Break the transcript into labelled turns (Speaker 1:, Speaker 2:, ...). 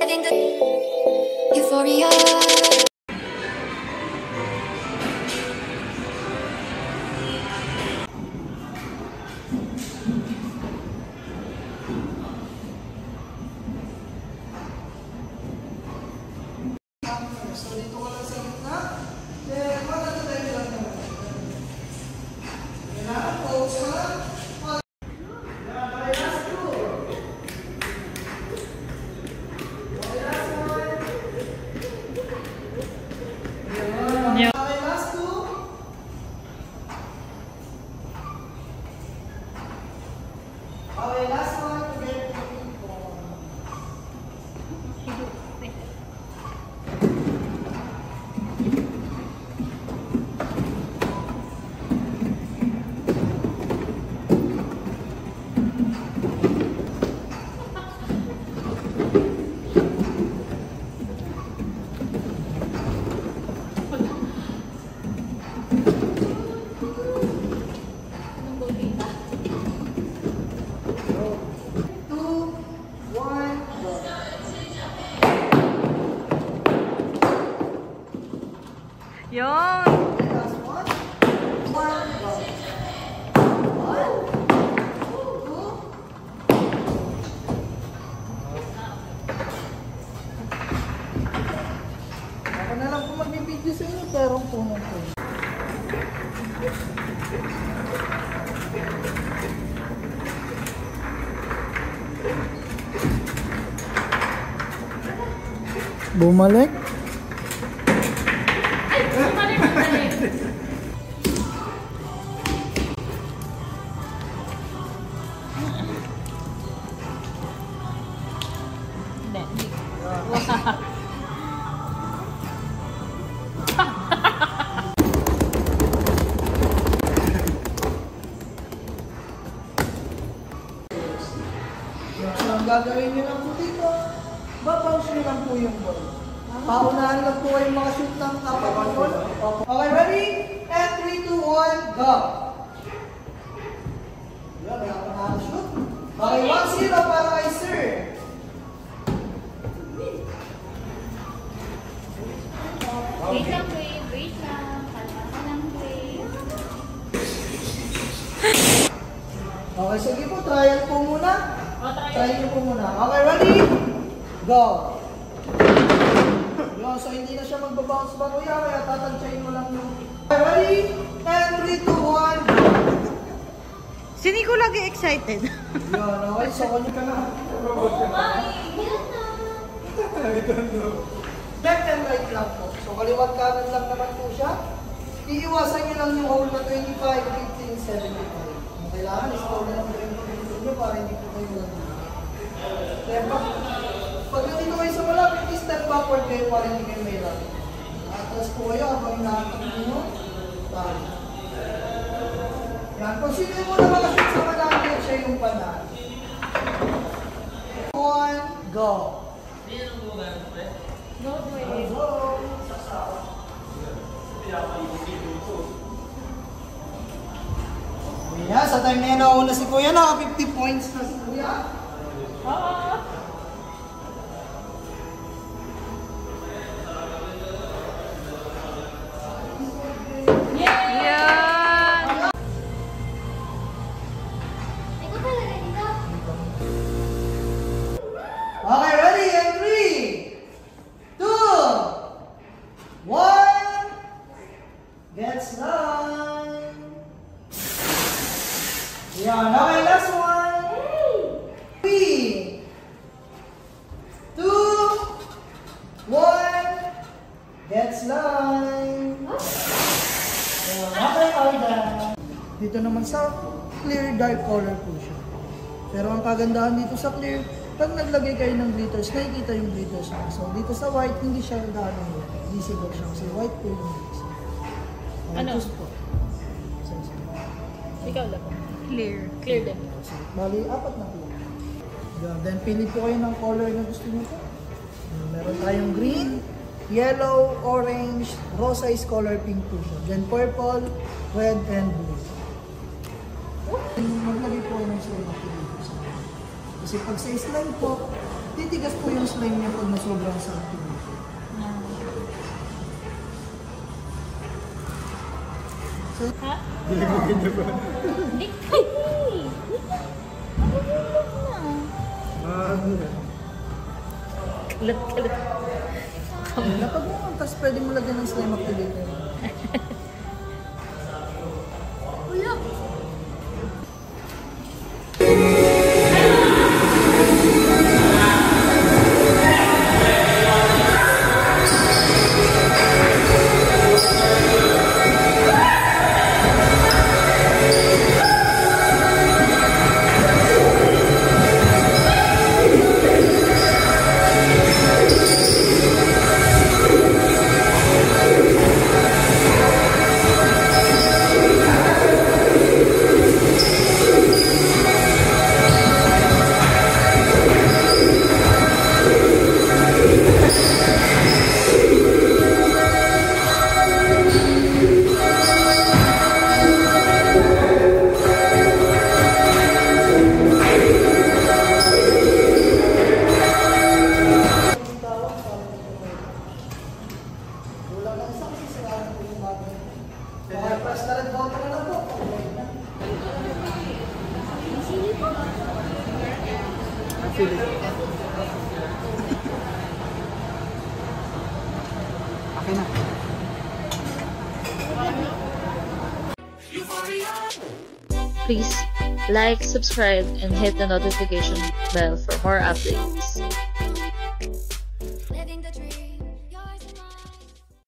Speaker 1: living the euphoria.
Speaker 2: So dito ka lang sa gitna. Then, magtatay lang naman. Yan na, pause ka lang. Yan, okay, last two. Okay, last one. Yan. Okay, last two. Okay, last one. Again,
Speaker 3: Yun!
Speaker 2: last one. One, go. One, two. Ako na lang po magbibideo sa inyo, pero puno po. Bumalik? So, ang gagawin nyo lang po dito, babounce nyo lang po yung ball. Paunahan lang po kayong makashoot ng apat na ball. Okay, ready? And 3, 2, 1, go! Yan, may ako nakashoot. Okay, 1-0 para kay sir.
Speaker 4: Wait lang, wait lang. Kalma ka lang, wait.
Speaker 2: Okay, sige po, trial po muna. Try nyo po muna. Okay, ready? Go! Yo, so hindi na siya magbabounce ba kuya, kaya tatansyahin mo lang yung... Okay, ready? And 3, 2, 1, go!
Speaker 3: Si Nico lagi excited.
Speaker 2: Yan, okay, so kanya ka na. Left and right lang po. So kaliwat kanan lang naman po siya. Iiwasan nyo lang yung hole na 25, 15, 75. Kung kailangan, is-hole na lang yung nyo para hindi po kayo lang. Kaya pag nandito kayo sa malapit, step backward kayo para hindi kayo may lang. Atras po kayo, habang inaatag nyo, tayo. Yan, kung sino yung muna makashoot sa malapit, siya yung panalo. 1, go!
Speaker 4: Go, wait.
Speaker 2: Go! Kuya, sa time na yan nauna si Kuya, naka 50 points na si Kuya.
Speaker 3: Yan!
Speaker 4: Ikaw talaga dito.
Speaker 2: Okay, ready? And 3, 2, 1, gets done. Yan, okay, last one. 3, 2, 1, gets done. Yan, okay, all done. Dito naman sa clear dark color po siya. Pero ang kagandahan dito sa clear, pag naglagay kayo ng glitters, nakikita yung glitters niya. So dito sa white, hindi siya gano'n visible siya. Kasi white po yung mix.
Speaker 4: Ano?
Speaker 2: Just po.
Speaker 4: Ikaw lang.
Speaker 3: Clear.
Speaker 4: Clear din.
Speaker 2: Bali, 4 na po. Yeah, then pili po kayo ng color na gusto niyo po. Meron tayong green, yellow, orange, rosa is color pink po siya. Then purple, red, and blue. Maglagay po ng slime activity. Kasi pag sa slime po, titigas po yung slime niya pag na sobrang saturated. So,
Speaker 4: Ha? Hindi kayo.
Speaker 2: Lapag mo, tapos pwede mo lagyan ng slime activator.
Speaker 4: Ulo.
Speaker 2: Wala nang saksi sa akin po yung bago. Kaya press na rin button na lang po. Okay na.
Speaker 5: Please like, subscribe, and hit the notification bell for more updates.